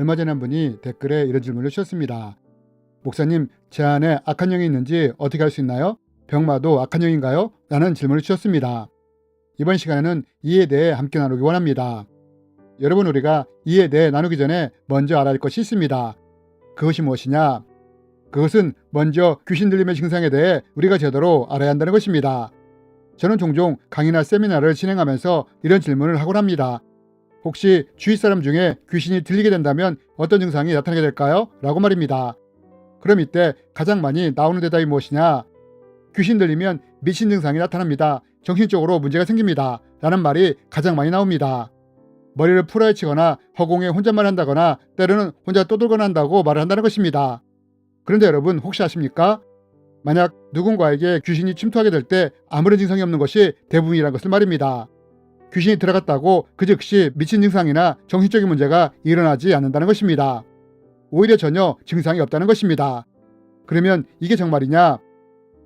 얼마 전에 한 분이 댓글에 이런 질문을 주셨습니다. 목사님, 제 안에 악한 영이 있는지 어떻게 알 수 있나요? 병마도 악한 영인가요? 라는 질문을 주셨습니다. 이번 시간에는 이에 대해 함께 나누기 원합니다. 여러분, 우리가 이에 대해 나누기 전에 먼저 알아야 할 것이 있습니다. 그것이 무엇이냐? 그것은 먼저 귀신 들림의 증상에 대해 우리가 제대로 알아야 한다는 것입니다. 저는 종종 강의나 세미나를 진행하면서 이런 질문을 하곤 합니다. 혹시 주위 사람 중에 귀신이 들리게 된다면 어떤 증상이 나타나게 될까요? 라고 말입니다. 그럼 이때 가장 많이 나오는 대답이 무엇이냐? 귀신 들리면 미친 증상이 나타납니다. 정신적으로 문제가 생깁니다. 라는 말이 가장 많이 나옵니다. 머리를 풀어헤치거나 허공에 혼잣말 한다거나 때로는 혼자 떠들거나 한다고 말을 한다는 것입니다. 그런데 여러분, 혹시 아십니까? 만약 누군가에게 귀신이 침투하게 될 때 아무런 증상이 없는 것이 대부분이라는 것을 말입니다. 귀신이 들어갔다고 그 즉시 미친 증상이나 정신적인 문제가 일어나지 않는다는 것입니다. 오히려 전혀 증상이 없다는 것입니다. 그러면 이게 정말이냐?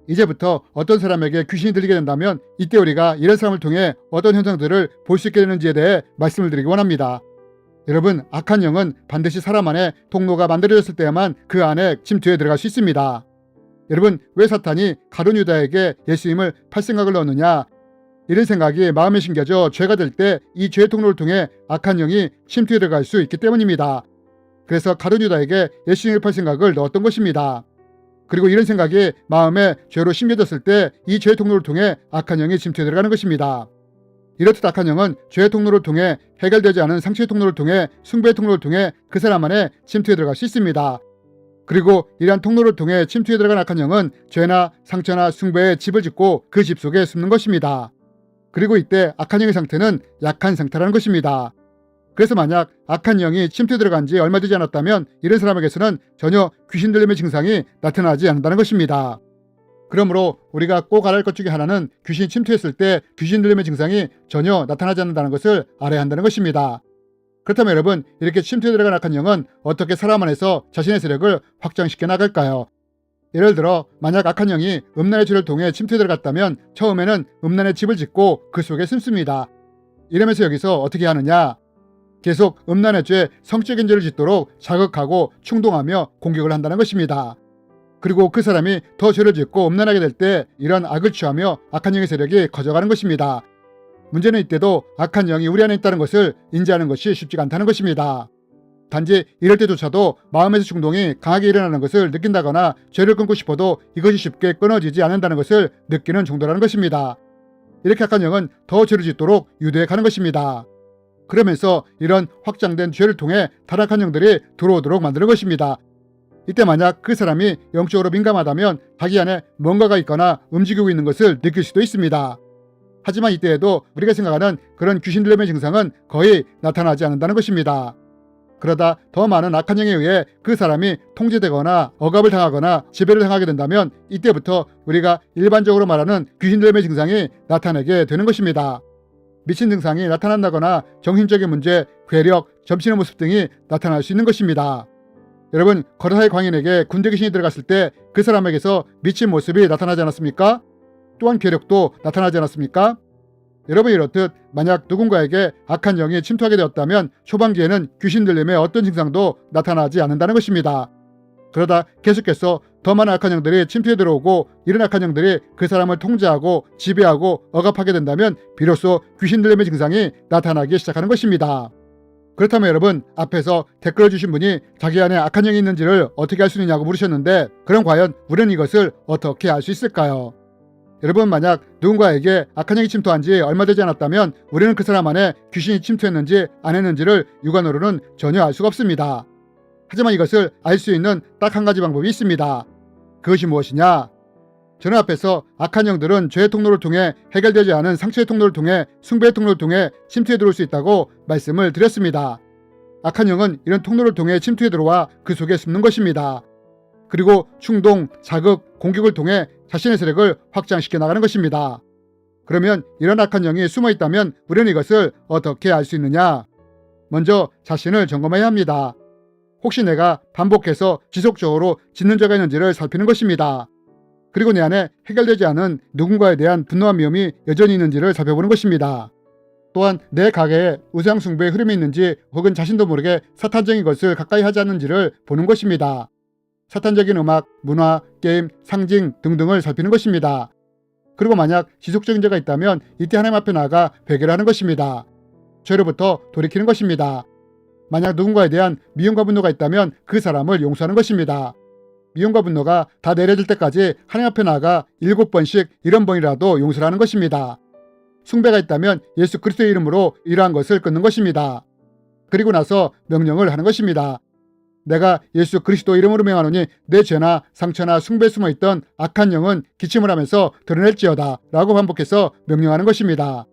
이제부터 어떤 사람에게 귀신이 들리게 된다면 이때 우리가 이런 사람을 통해 어떤 현상들을 볼 수 있게 되는지에 대해 말씀을 드리기 원합니다. 여러분, 악한 영은 반드시 사람 안에 통로가 만들어졌을 때야만 그 안에 침투해 들어갈 수 있습니다. 여러분, 왜 사탄이 가룟 유다에게 예수님을 팔 생각을 넣느냐? 이런 생각이 마음에 심겨져 죄가 될 때 이 죄의 통로를 통해 악한 영이 침투해 들어갈 수 있기 때문입니다. 그래서 가룟 유다에게 예수님을 팔 생각을 넣었던 것입니다. 그리고 이런 생각이 마음에 죄로 심겨졌을 때 이 죄의 통로를 통해 악한 영이 침투해 들어가는 것입니다. 이렇듯 악한 영은 죄의 통로를 통해 해결되지 않은 상처의 통로를 통해 숭배의 통로를 통해 그 사람 안에 침투해 들어갈 수 있습니다. 그리고 이러한 통로를 통해 침투해 들어간 악한 영은 죄나 상처나 숭배에 집을 짓고 그 집 속에 숨는 것입니다. 그리고 이때 악한 영의 상태는 약한 상태라는 것입니다. 그래서 만약 악한 영이 침투해 들어간 지 얼마 되지 않았다면 이런 사람에게서는 전혀 귀신 들림의 증상이 나타나지 않는다는 것입니다. 그러므로 우리가 꼭 알아야 할 것 중에 하나는 귀신이 침투했을 때 귀신 들림의 증상이 전혀 나타나지 않는다는 것을 알아야 한다는 것입니다. 그렇다면 여러분, 이렇게 침투해 들어간 악한 영은 어떻게 사람 안에서 자신의 세력을 확장시켜 나갈까요? 예를 들어 만약 악한 영이 음란의 죄를 통해 침투해 들어갔다면 처음에는 음란의 집을 짓고 그 속에 숨습니다. 이러면서 여기서 어떻게 하느냐? 계속 음란의 죄, 성적인 죄를 짓도록 자극하고 충동하며 공격을 한다는 것입니다. 그리고 그 사람이 더 죄를 짓고 음란하게 될 때 이런 악을 취하며 악한 영의 세력이 커져가는 것입니다. 문제는 이때도 악한 영이 우리 안에 있다는 것을 인지하는 것이 쉽지가 않다는 것입니다. 단지 이럴 때조차도 마음에서 충동이 강하게 일어나는 것을 느낀다거나 죄를 끊고 싶어도 이것이 쉽게 끊어지지 않는다는 것을 느끼는 정도라는 것입니다. 이렇게 악한 영은 더 죄를 짓도록 유도해 가는 것입니다. 그러면서 이런 확장된 죄를 통해 타락한 영들이 들어오도록 만드는 것입니다. 이때 만약 그 사람이 영적으로 민감하다면 자기 안에 뭔가가 있거나 움직이고 있는 것을 느낄 수도 있습니다. 하지만 이때에도 우리가 생각하는 그런 귀신 들림의 증상은 거의 나타나지 않는다는 것입니다. 그러다 더 많은 악한 영에 의해 그 사람이 통제되거나 억압을 당하거나 지배를 당하게 된다면 이때부터 우리가 일반적으로 말하는 귀신 들림의 증상이 나타나게 되는 것입니다. 미친 증상이 나타난다거나 정신적인 문제, 괴력, 점치는 모습 등이 나타날 수 있는 것입니다. 여러분, 거라사의 광인에게 군대 귀신이 들어갔을 때 그 사람에게서 미친 모습이 나타나지 않았습니까? 또한 괴력도 나타나지 않았습니까? 여러분, 이렇듯 만약 누군가에게 악한 영이 침투하게 되었다면 초반기에는 귀신 들림의 어떤 증상도 나타나지 않는다는 것입니다. 그러다 계속해서 더 많은 악한 영들이 침투해 들어오고 이런 악한 영들이 그 사람을 통제하고 지배하고 억압하게 된다면 비로소 귀신 들림의 증상이 나타나기 시작하는 것입니다. 그렇다면 여러분, 앞에서 댓글을 주신 분이 자기 안에 악한 영이 있는지를 어떻게 알 수 있느냐고 물으셨는데, 그럼 과연 우리는 이것을 어떻게 알 수 있을까요? 여러분, 만약 누군가에게 악한 영이 침투한 지 얼마 되지 않았다면 우리는 그 사람 안에 귀신이 침투했는지 안 했는지를 육안으로는 전혀 알 수가 없습니다. 하지만 이것을 알 수 있는 딱 한 가지 방법이 있습니다. 그것이 무엇이냐? 저는 앞에서 악한 영들은 죄의 통로를 통해 해결되지 않은 상처의 통로를 통해 숭배의 통로를 통해 침투해 들어올 수 있다고 말씀을 드렸습니다. 악한 영은 이런 통로를 통해 침투해 들어와 그 속에 숨는 것입니다. 그리고 충동, 자극, 공격을 통해 자신의 세력을 확장시켜 나가는 것입니다. 그러면 이런 악한 영이 숨어 있다면 우리는 이것을 어떻게 알 수 있느냐? 먼저 자신을 점검해야 합니다. 혹시 내가 반복해서 지속적으로 짓는 죄가 있는지를 살피는 것입니다. 그리고 내 안에 해결되지 않은 누군가에 대한 분노와 미움이 여전히 있는지를 살펴보는 것입니다. 또한 내 가게에 우상 숭배의 흐름이 있는지 혹은 자신도 모르게 사탄적인 것을 가까이 하지 않는지를 보는 것입니다. 사탄적인 음악, 문화, 게임, 상징 등등을 살피는 것입니다. 그리고 만약 지속적인 죄가 있다면 이때 하나님 앞에 나아가 회개를 하는 것입니다. 죄로부터 돌이키는 것입니다. 만약 누군가에 대한 미움과 분노가 있다면 그 사람을 용서하는 것입니다. 미움과 분노가 다 내려질 때까지 하나님 앞에 나아가 7번씩 이런 번이라도 용서를 하는 것입니다. 숭배가 있다면 예수 그리스도의 이름으로 이러한 것을 끊는 것입니다. 그리고 나서 명령을 하는 것입니다. 내가 예수 그리스도 이름으로 명하노니 내 죄나 상처나 숭배에 숨어있던 악한 영은 기침을 하면서 드러낼지어다 라고 반복해서 명령하는 것입니다.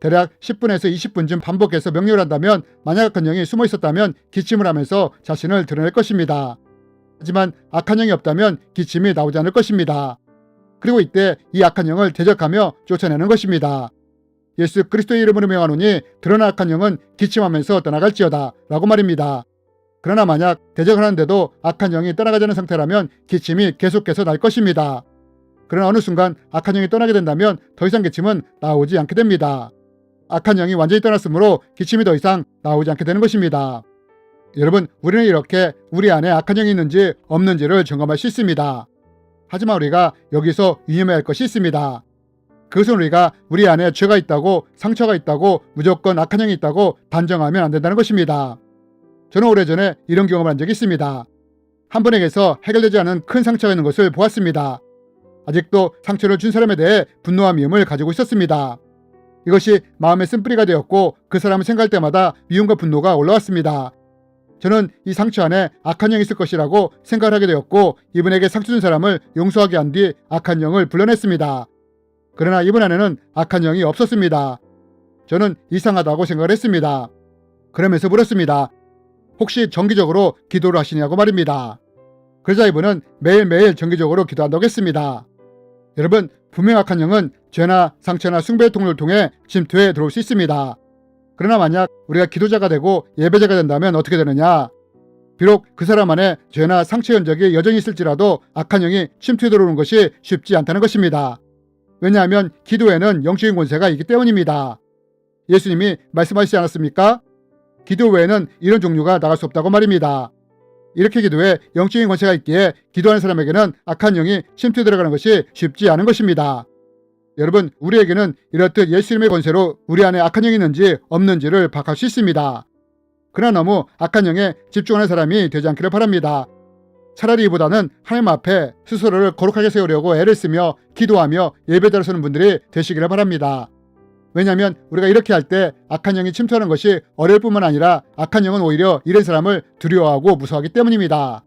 대략 10분에서 20분쯤 반복해서 명령을 한다면 만약 악한 영이 숨어 있었다면 기침을 하면서 자신을 드러낼 것입니다. 하지만 악한 영이 없다면 기침이 나오지 않을 것입니다. 그리고 이때 이 악한 영을 대적하며 쫓아내는 것입니다. 예수 그리스도의 이름으로 명하노니 드러난 악한 영은 기침하면서 떠나갈지어다 라고 말입니다. 그러나 만약 대적을 하는데도 악한 영이 떠나가지 않은 상태라면 기침이 계속해서 날 것입니다. 그러나 어느 순간 악한 영이 떠나게 된다면 더 이상 기침은 나오지 않게 됩니다. 악한 영이 완전히 떠났으므로 기침이 더 이상 나오지 않게 되는 것입니다. 여러분, 우리는 이렇게 우리 안에 악한 영이 있는지 없는지를 점검할 수 있습니다. 하지만 우리가 여기서 유념해야 할 것이 있습니다. 그것은 우리가 우리 안에 죄가 있다고, 상처가 있다고, 무조건 악한 영이 있다고 단정하면 안 된다는 것입니다. 저는 오래전에 이런 경험을 한 적이 있습니다. 한 분에게서 해결되지 않은 큰 상처가 있는 것을 보았습니다. 아직도 상처를 준 사람에 대해 분노와 미움을 가지고 있었습니다. 이것이 마음의 쓴뿌리가 되었고 그 사람을 생각할 때마다 미움과 분노가 올라왔습니다. 저는 이 상처 안에 악한 영이 있을 것이라고 생각을 하게 되었고 이분에게 상처 준 사람을 용서하게 한 뒤 악한 영을 불러냈습니다. 그러나 이분 안에는 악한 영이 없었습니다. 저는 이상하다고 생각을 했습니다. 그러면서 물었습니다. 혹시 정기적으로 기도를 하시냐고 말입니다. 그러자 이분은 매일매일 정기적으로 기도한다고 했습니다. 여러분, 분명 악한 영은 죄나 상처나 숭배의 통로를 통해 침투해 들어올 수 있습니다. 그러나 만약 우리가 기도자가 되고 예배자가 된다면 어떻게 되느냐? 비록 그 사람 안에 죄나 상처의 흔적이 여전히 있을지라도 악한 영이 침투해 들어오는 것이 쉽지 않다는 것입니다. 왜냐하면 기도에는 영적인 권세가 있기 때문입니다. 예수님이 말씀하시지 않았습니까? 기도 외에는 이런 종류가 나갈 수 없다고 말입니다. 이렇게 기도에 영적인 권세가 있기에 기도하는 사람에게는 악한 영이 침투해 들어가는 것이 쉽지 않은 것입니다. 여러분, 우리에게는 이렇듯 예수님의 권세로 우리 안에 악한 영이 있는지 없는지를 파악할 수 있습니다. 그러나 너무 악한 영에 집중하는 사람이 되지 않기를 바랍니다. 차라리 이보다는 하나님 앞에 스스로를 거룩하게 세우려고 애를 쓰며 기도하며 예배자로 서는 분들이 되시기를 바랍니다. 왜냐하면 우리가 이렇게 할 때 악한 영이 침투하는 것이 어려울 뿐만 아니라 악한 영은 오히려 이런 사람을 두려워하고 무서워하기 때문입니다.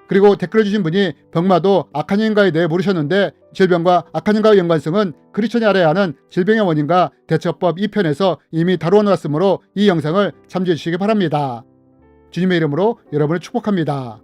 그리고 댓글을 주신 분이 병마도 악한 영인가에 대해 물으셨는데 질병과 악한 영과의 연관성은 크리스천이 알아야 하는 질병의 원인과 대처법 2편에서 이미 다루어 놓았으므로 이 영상을 참조해 주시기 바랍니다. 주님의 이름으로 여러분을 축복합니다.